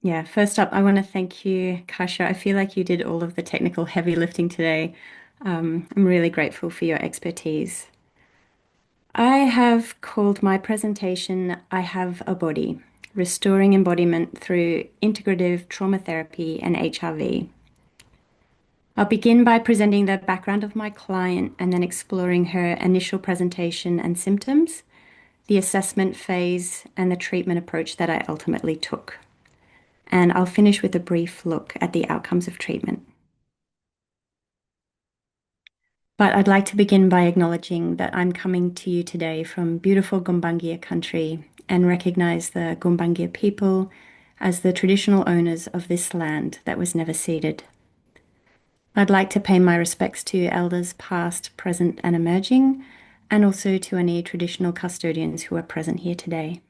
Yeah, first up, I want to thank you, Kasha. I feel like you did all of the technical heavy lifting today. I'm really grateful for your expertise. I have called my presentation I Have a Body, Restoring Embodiment Through Integrative Trauma Therapy and HRV. I'll begin by presenting the background of my client and then exploring her initial presentation and symptoms, the assessment phase, and the treatment approach that I ultimately took. And I'll finish with a brief look at the outcomes of treatment. But I'd like to begin by acknowledging that I'm coming to you today from beautiful Gumbaynggirr country and recognize the Gumbaynggirr people as the traditional owners of this land that was never ceded. I'd like to pay my respects to elders past, present, and emerging, and also to any traditional custodians who are present here today.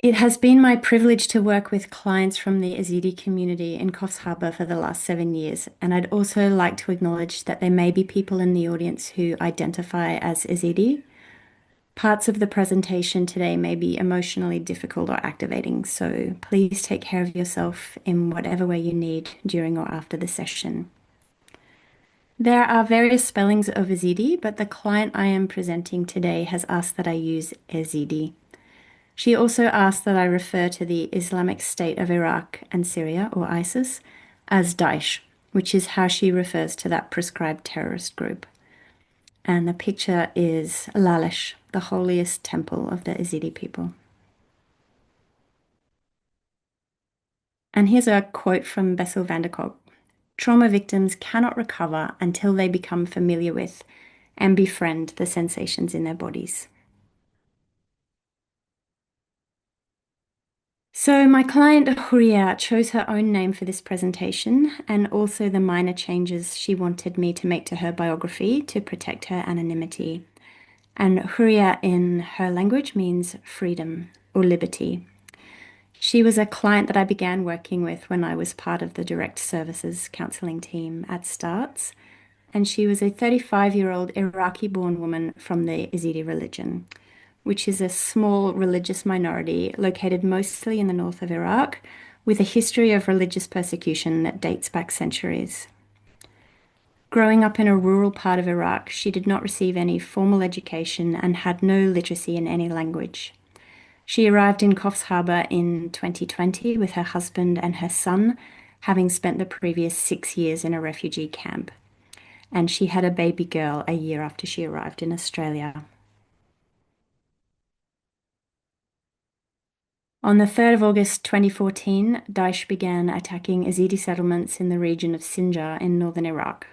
It has been my privilege to work with clients from the Yazidi community in Coffs Harbour for the last 7 years, and I'd also like to acknowledge that there may be people in the audience who identify as Yazidi. Parts of the presentation today may be emotionally difficult or activating, so please take care of yourself in whatever way you need during or after the session. There are various spellings of Yazidi, but the client I am presenting today has asked that I use Yazidi. She also asked that I refer to the Islamic State of Iraq and Syria, or ISIS, as Daesh, which is how she refers to that prescribed terrorist group. And the picture is Lalesh, the holiest temple of the Yazidi people. And here's a quote from Bessel van der Kolk. Trauma victims cannot recover until they become familiar with and befriend the sensations in their bodies. So my client Huria chose her own name for this presentation and also the minor changes she wanted me to make to her biography to protect her anonymity. And Huria in her language means freedom or liberty. She was a client that I began working with when I was part of the direct services counseling team at Starts, and she was a 35-year-old Iraqi-born woman from the Yazidi religion, which is a small religious minority located mostly in the north of Iraq, with a history of religious persecution that dates back centuries. Growing up in a rural part of Iraq, she did not receive any formal education and had no literacy in any language. She arrived in Coffs Harbour in 2020 with her husband and her son, having spent the previous 6 years in a refugee camp. And she had a baby girl a year after she arrived in Australia. On the 3rd of August 2014, Daesh began attacking Yazidi settlements in the region of Sinjar in northern Iraq.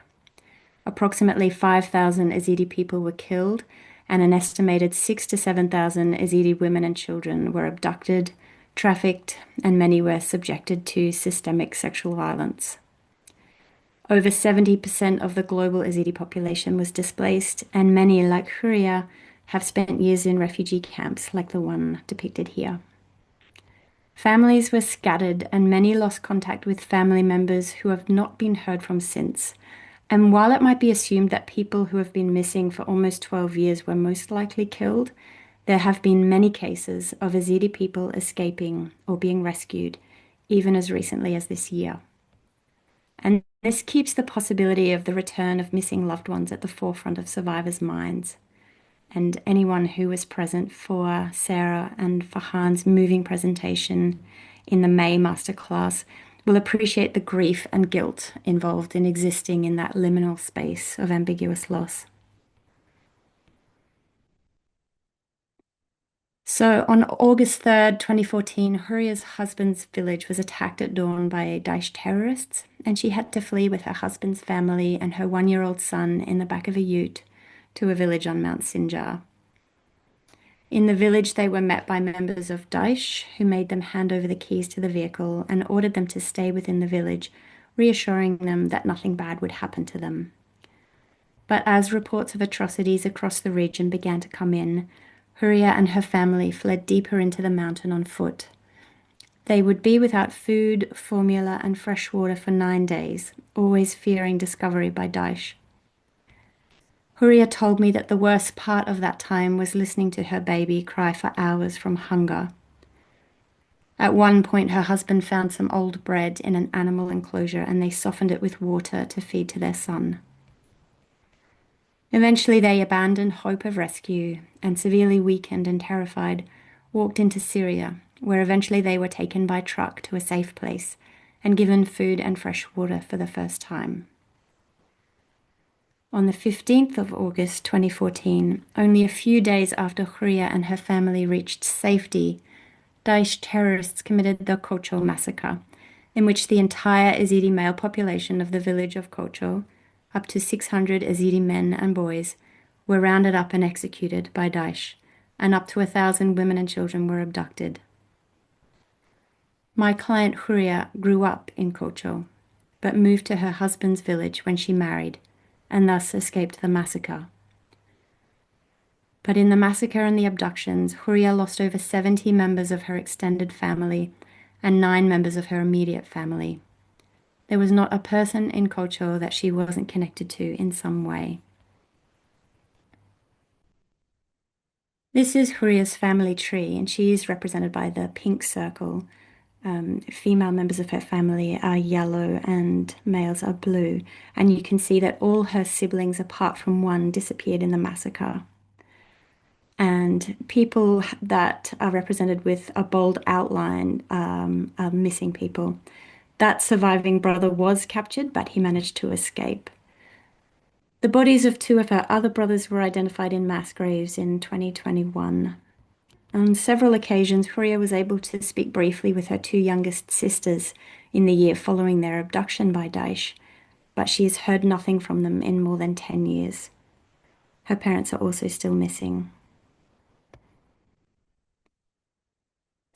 Approximately 5,000 Yazidi people were killed, and an estimated 6,000 to 7,000 Yazidi women and children were abducted, trafficked, and many were subjected to systemic sexual violence. Over 70% of the global Yazidi population was displaced, and many, like Huria, have spent years in refugee camps like the one depicted here. Families were scattered, and many lost contact with family members who have not been heard from since. And while it might be assumed that people who have been missing for almost 12 years were most likely killed, there have been many cases of Yazidi people escaping or being rescued, even as recently as this year. And this keeps the possibility of the return of missing loved ones at the forefront of survivors' minds. And anyone who was present for Sarah and Farhan's moving presentation in the May masterclass will appreciate the grief and guilt involved in existing in that liminal space of ambiguous loss. So on August 3rd, 2014, Huria's husband's village was attacked at dawn by Daesh terrorists, and she had to flee with her husband's family and her 1-year-old son in the back of a ute to a village on Mount Sinjar. In the village, they were met by members of Daesh who made them hand over the keys to the vehicle and ordered them to stay within the village, reassuring them that nothing bad would happen to them. But as reports of atrocities across the region began to come in, Huria and her family fled deeper into the mountain on foot. They would be without food, formula, and fresh water for 9 days, always fearing discovery by Daesh. Huria told me that the worst part of that time was listening to her baby cry for hours from hunger. At one point, her husband found some old bread in an animal enclosure and they softened it with water to feed to their son. Eventually, they abandoned hope of rescue and, severely weakened and terrified, walked into Syria, where eventually they were taken by truck to a safe place and given food and fresh water for the first time. On the 15th of August 2014, only a few days after Huria and her family reached safety, Daesh terrorists committed the Kocho massacre, in which the entire Yazidi male population of the village of Kocho, up to 600 Yazidi men and boys, were rounded up and executed by Daesh, and up to 1,000 women and children were abducted. My client Huria grew up in Kocho, but moved to her husband's village when she married, and thus escaped the massacre. But in the massacre and the abductions, Huria lost over 70 members of her extended family and 9 members of her immediate family. There was not a person in Kocho that she wasn't connected to in some way. This is Huria's family tree, and she is represented by the pink circle. Female members of her family are yellow and males are blue. And you can see that all her siblings, apart from one, disappeared in the massacre. And people that are represented with a bold outline are missing people. That surviving brother was captured, but he managed to escape. The bodies of 2 of her other brothers were identified in mass graves in 2021. On several occasions, Huria was able to speak briefly with her 2 youngest sisters in the year following their abduction by Daesh, but she has heard nothing from them in more than 10 years. Her parents are also still missing.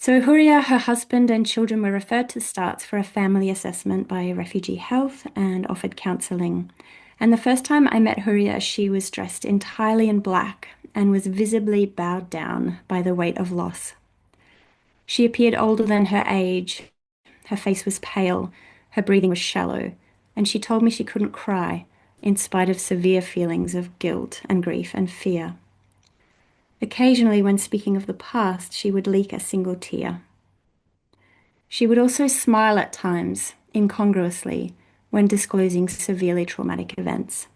So Huria, her husband and children were referred to STARTS for a family assessment by Refugee Health and offered counselling. And the first time I met Huria, she was dressed entirely in black and was visibly bowed down by the weight of loss. She appeared older than her age. Her face was pale, her breathing was shallow, and she told me she couldn't cry in spite of severe feelings of guilt and grief and fear. Occasionally, when speaking of the past, she would leak a single tear. She would also smile at times, incongruously, when disclosing severely traumatic events.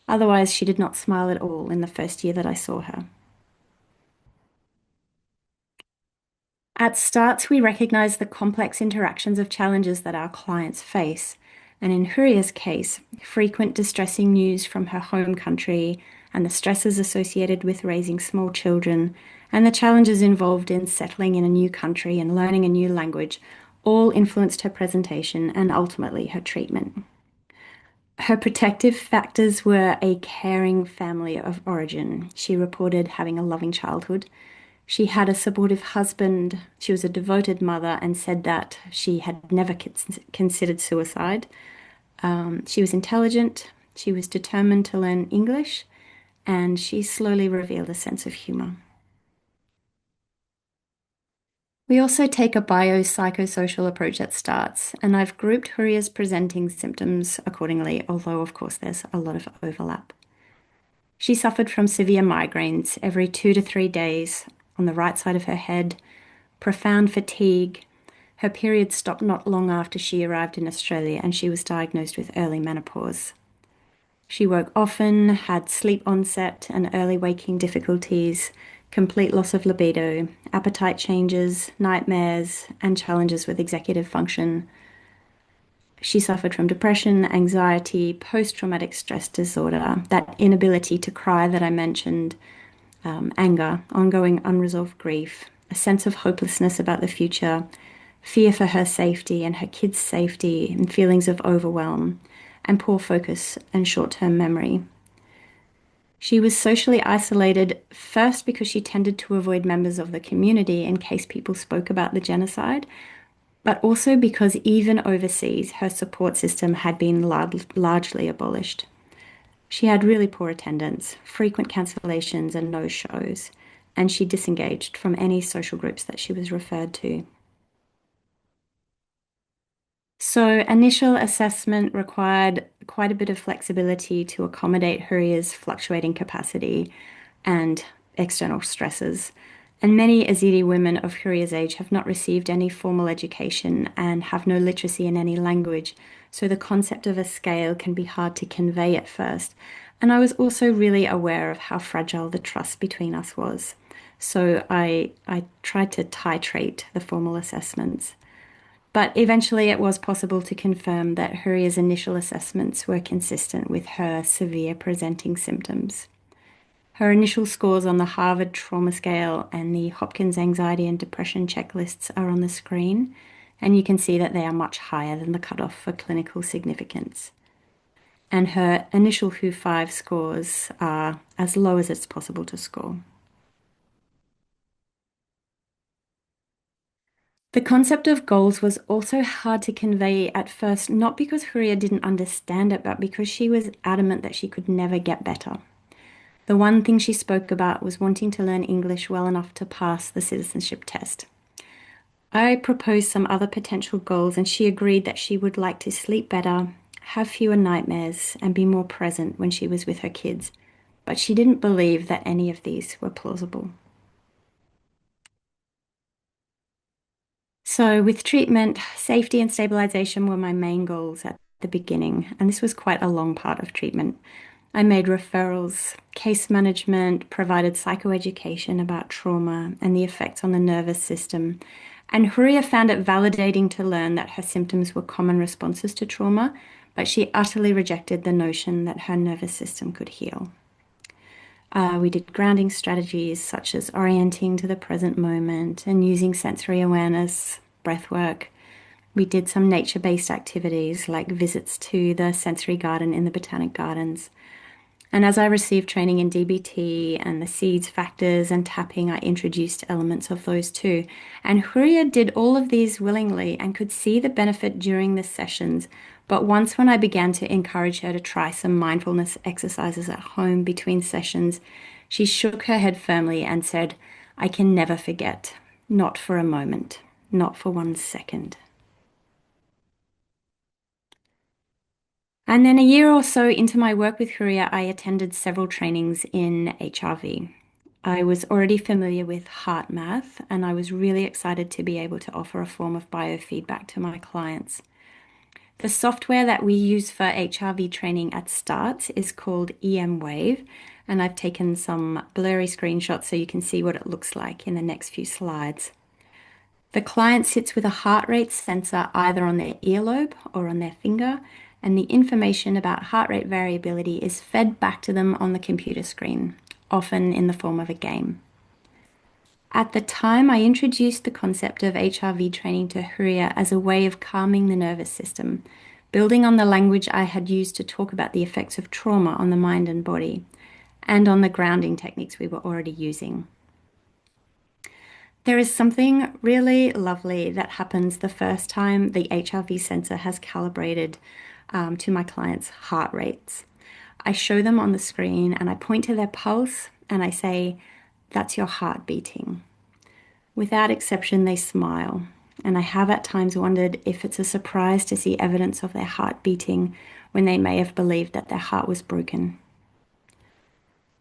Otherwise, she did not smile at all in the first year that I saw her. At STARTS, we recognize the complex interactions of challenges that our clients face. And in Huria's case, frequent distressing news from her home country and the stresses associated with raising small children and the challenges involved in settling in a new country and learning a new language all influenced her presentation and ultimately her treatment. Her protective factors were a caring family of origin. She reported having a loving childhood. She had a supportive husband. She was a devoted mother and said that she had never considered suicide. She was intelligent. She was determined to learn English, and she slowly revealed a sense of humor. We also take a biopsychosocial approach at STARTS, and I've grouped Huria's presenting symptoms accordingly, although of course there's a lot of overlap. She suffered from severe migraines every 2 to 3 days on the right side of her head, profound fatigue. Her period stopped not long after she arrived in Australia, and she was diagnosed with early menopause. She woke often, had sleep onset and early waking difficulties, complete loss of libido, appetite changes, nightmares, and challenges with executive function. She suffered from depression, anxiety, post-traumatic stress disorder, that inability to cry that I mentioned, anger, ongoing unresolved grief, a sense of hopelessness about the future, fear for her safety and her kids' safety, and feelings of overwhelm, and poor focus and short-term memory. She was socially isolated first because she tended to avoid members of the community in case people spoke about the genocide, but also because even overseas, her support system had been largely abolished. She had really poor attendance, frequent cancellations, and no-shows, and she disengaged from any social groups that she was referred to. So, initial assessment required quite a bit of flexibility to accommodate Huriya's fluctuating capacity and external stresses. And many Yazidi women of Huriya's age have not received any formal education and have no literacy in any language. So, the concept of a scale can be hard to convey at first. And I was also really aware of how fragile the trust between us was. So, I tried to titrate the formal assessments. But eventually, it was possible to confirm that Huriya's initial assessments were consistent with her severe presenting symptoms. Her initial scores on the Harvard Trauma Scale and the Hopkins Anxiety and Depression checklists are on the screen, and you can see that they are much higher than the cutoff for clinical significance. And her initial WHO-5 scores are as low as it's possible to score. The concept of goals was also hard to convey at first, not because Huria didn't understand it, but because she was adamant that she could never get better. The one thing she spoke about was wanting to learn English well enough to pass the citizenship test. I proposed some other potential goals, and she agreed that she would like to sleep better, have fewer nightmares, and be more present when she was with her kids. But she didn't believe that any of these were plausible. So, with treatment, safety and stabilization were my main goals at the beginning, and this was quite a long part of treatment. I made referrals, case management, provided psychoeducation about trauma and the effects on the nervous system. And Huria found it validating to learn that her symptoms were common responses to trauma, but she utterly rejected the notion that her nervous system could heal. We did grounding strategies such as orienting to the present moment and using sensory awareness, breath work. We did some nature based activities like visits to the sensory garden in the Botanic Gardens. And as I received training in DBT and the seeds factors and tapping, I introduced elements of those too. And Huria did all of these willingly and could see the benefit during the sessions. But once, when I began to encourage her to try some mindfulness exercises at home between sessions, she shook her head firmly and said, I can never forget, not for a moment, not for 1 second. And then a year or so into my work with Huria, I attended several trainings in HRV. I was already familiar with HeartMath, and I was really excited to be able to offer a form of biofeedback to my clients. The software that we use for HRV training at Starts is called EM Wave, and I've taken some blurry screenshots so you can see what it looks like in the next few slides. The client sits with a heart rate sensor either on their earlobe or on their finger, and the information about heart rate variability is fed back to them on the computer screen, often in the form of a game. At the time, I introduced the concept of HRV training to Huria as a way of calming the nervous system, building on the language I had used to talk about the effects of trauma on the mind and body, and on the grounding techniques we were already using. There is something really lovely that happens the first time the HRV sensor has calibrated to my clients' heart rates. I show them on the screen and I point to their pulse and I say, that's your heart beating. Without exception, they smile. And I have at times wondered if it's a surprise to see evidence of their heart beating when they may have believed that their heart was broken.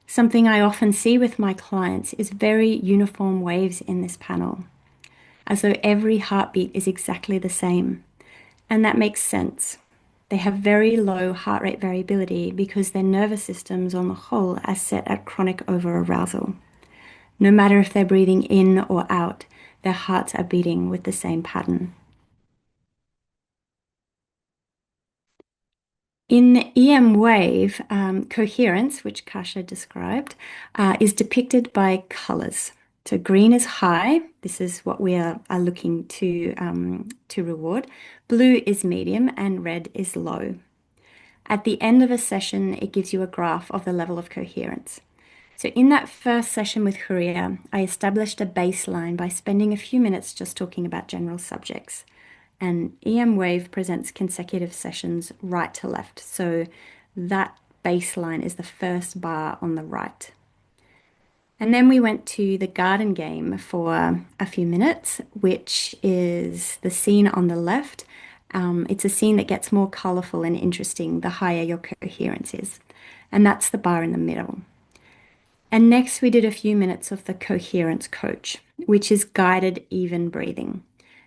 Something I often see with my clients is very uniform waves in this panel, as though every heartbeat is exactly the same. And that makes sense. They have very low heart rate variability because their nervous systems on the whole are set at chronic over-arousal. No matter if they're breathing in or out, their hearts are beating with the same pattern. In EM wave, coherence, which Kasha described, is depicted by colors. So green is high. This is what we are looking to reward. Blue is medium and red is low. At the end of a session, it gives you a graph of the level of coherence. So in that first session with Huria, I established a baseline by spending a few minutes just talking about general subjects. And EM Wave presents consecutive sessions right to left. So that baseline is the first bar on the right. And then we went to the garden game for a few minutes, which is the scene on the left. It's a scene that gets more colorful and interesting the higher your coherence is. And that's the bar in the middle. And next, we did a few minutes of the coherence coach, which is guided even breathing.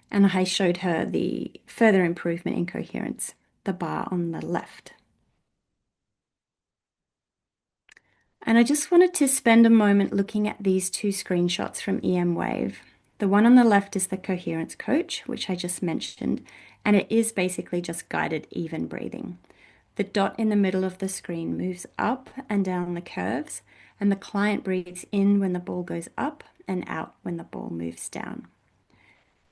And I showed her the further improvement in coherence, the bar on the left. And I just wanted to spend a moment looking at these two screenshots from EM Wave. The one on the left is the coherence coach, which I just mentioned, and it is basically just guided even breathing. The dot in the middle of the screen moves up and down the curves, and the client breathes in when the ball goes up and out when the ball moves down.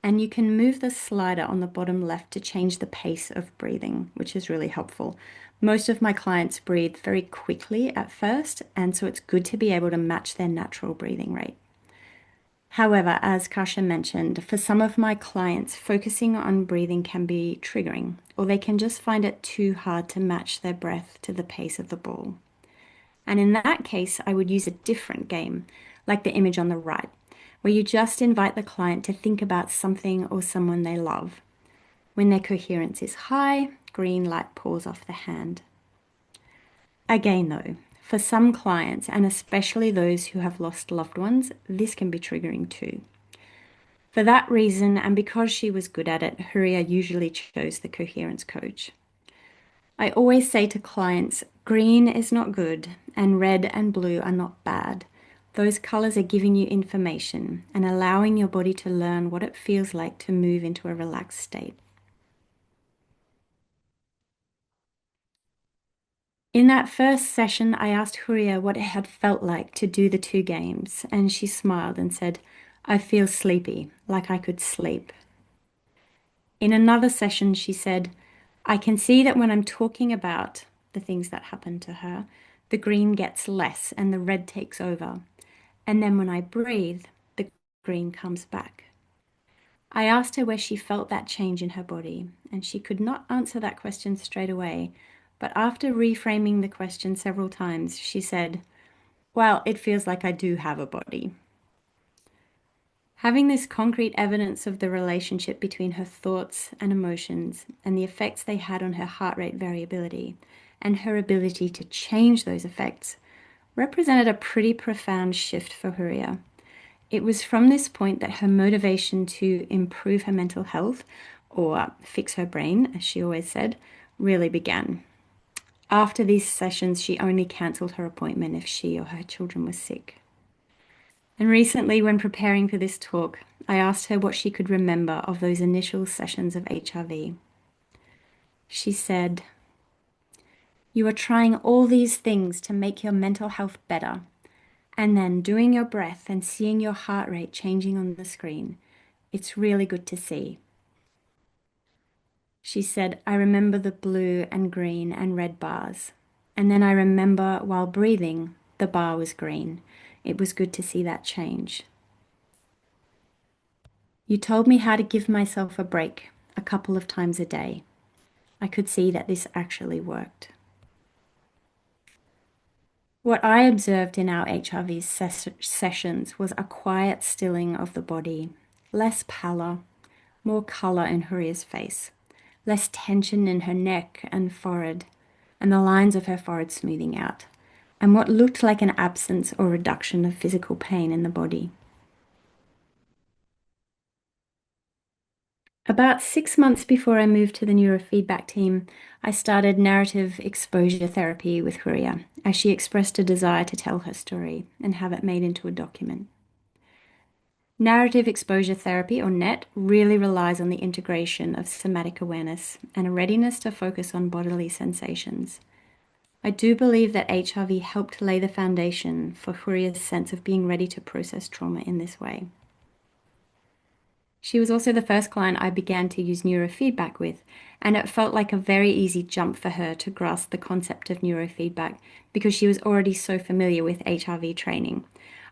And you can move the slider on the bottom left to change the pace of breathing, which is really helpful. Most of my clients breathe very quickly at first, and so it's good to be able to match their natural breathing rate. However, as Kasha mentioned, for some of my clients, focusing on breathing can be triggering, or they can just find it too hard to match their breath to the pace of the ball. And in that case, I would use a different game, like the image on the right, where you just invite the client to think about something or someone they love. When their coherence is high, green light pours off the hand. Again, though, for some clients, and especially those who have lost loved ones, this can be triggering too. For that reason, and because she was good at it, Huria usually chose the coherence coach. I always say to clients, green is not good, and red and blue are not bad. Those colors are giving you information and allowing your body to learn what it feels like to move into a relaxed state. In that first session, I asked Huria what it had felt like to do the two games, and she smiled and said, I feel sleepy, like I could sleep. In another session, she said, I can see that when I'm talking about the things that happened to her, the green gets less and the red takes over. And then when I breathe, the green comes back. I asked her where she felt that change in her body, and she could not answer that question straight away. But after reframing the question several times, she said, well, it feels like I do have a body. Having this concrete evidence of the relationship between her thoughts and emotions and the effects they had on her heart rate variability and her ability to change those effects represented a pretty profound shift for Huria. It was from this point that her motivation to improve her mental health, or fix her brain, as she always said, really began. After these sessions, she only cancelled her appointment if she or her children were sick. And recently, when preparing for this talk, I asked her what she could remember of those initial sessions of HRV. She said, you are trying all these things to make your mental health better, and then doing your breath and seeing your heart rate changing on the screen. It's really good to see. She said, I remember the blue and green and red bars. And then I remember while breathing, the bar was green. It was good to see that change. You told me how to give myself a break a couple of times a day. I could see that this actually worked. What I observed in our HRV sessions was a quiet stilling of the body, less pallor, more color in Huria's face, less tension in her neck and forehead, and the lines of her forehead smoothing out, and what looked like an absence or reduction of physical pain in the body. About 6 months before I moved to the neurofeedback team, I started narrative exposure therapy with Huria, as she expressed a desire to tell her story and have it made into a document. Narrative exposure therapy, or NET, really relies on the integration of somatic awareness and a readiness to focus on bodily sensations. I do believe that HRV helped lay the foundation for Huria's sense of being ready to process trauma in this way. She was also the first client I began to use neurofeedback with, and it felt like a very easy jump for her to grasp the concept of neurofeedback because she was already so familiar with HRV training.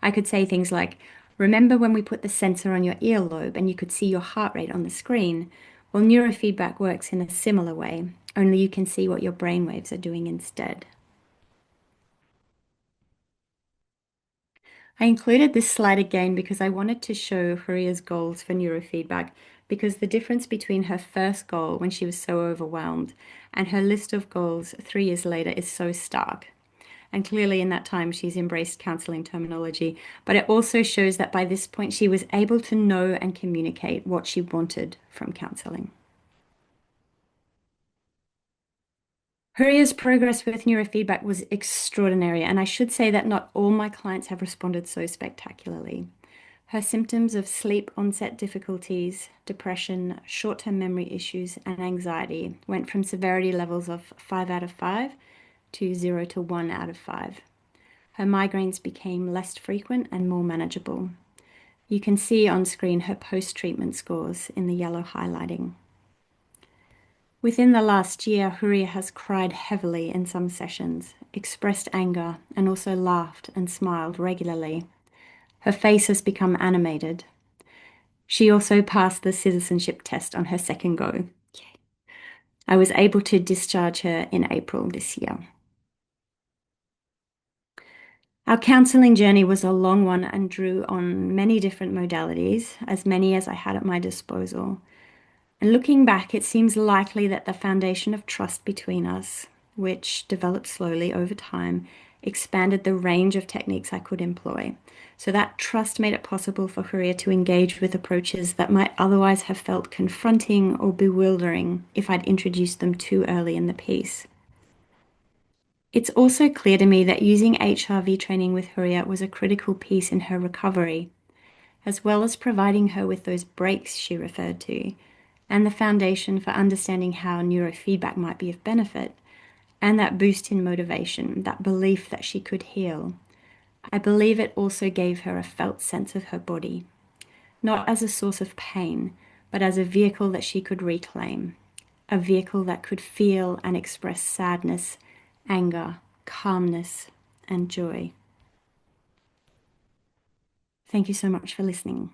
I could say things like, remember when we put the sensor on your earlobe and you could see your heart rate on the screen? Well, neurofeedback works in a similar way, only you can see what your brainwaves are doing instead. I included this slide again because I wanted to show Huria's goals for neurofeedback because the difference between her first goal when she was so overwhelmed and her list of goals 3 years later is so stark. And clearly, in that time, she's embraced counseling terminology. But it also shows that by this point, she was able to know and communicate what she wanted from counseling. Huriya's progress with neurofeedback was extraordinary, and I should say that not all my clients have responded so spectacularly. Her symptoms of sleep onset difficulties, depression, short term memory issues, and anxiety went from severity levels of 5 out of 5 to 0 to 1 out of 5. Her migraines became less frequent and more manageable. You can see on screen her post-treatment scores in the yellow highlighting. Within the last year, Huriya has cried heavily in some sessions, expressed anger, and also laughed and smiled regularly. Her face has become animated. She also passed the citizenship test on her second go. I was able to discharge her in April this year. Our counseling journey was a long one and drew on many different modalities, as many as I had at my disposal. And looking back, it seems likely that the foundation of trust between us, which developed slowly over time, expanded the range of techniques I could employ. So that trust made it possible for Huriya to engage with approaches that might otherwise have felt confronting or bewildering if I'd introduced them too early in the piece. It's also clear to me that using HRV training with Huriya was a critical piece in her recovery, as well as providing her with those breaks she referred to, and the foundation for understanding how neurofeedback might be of benefit, and that boost in motivation, that belief that she could heal. I believe it also gave her a felt sense of her body, not as a source of pain, but as a vehicle that she could reclaim, a vehicle that could feel and express sadness, anger, calmness, and joy. Thank you so much for listening.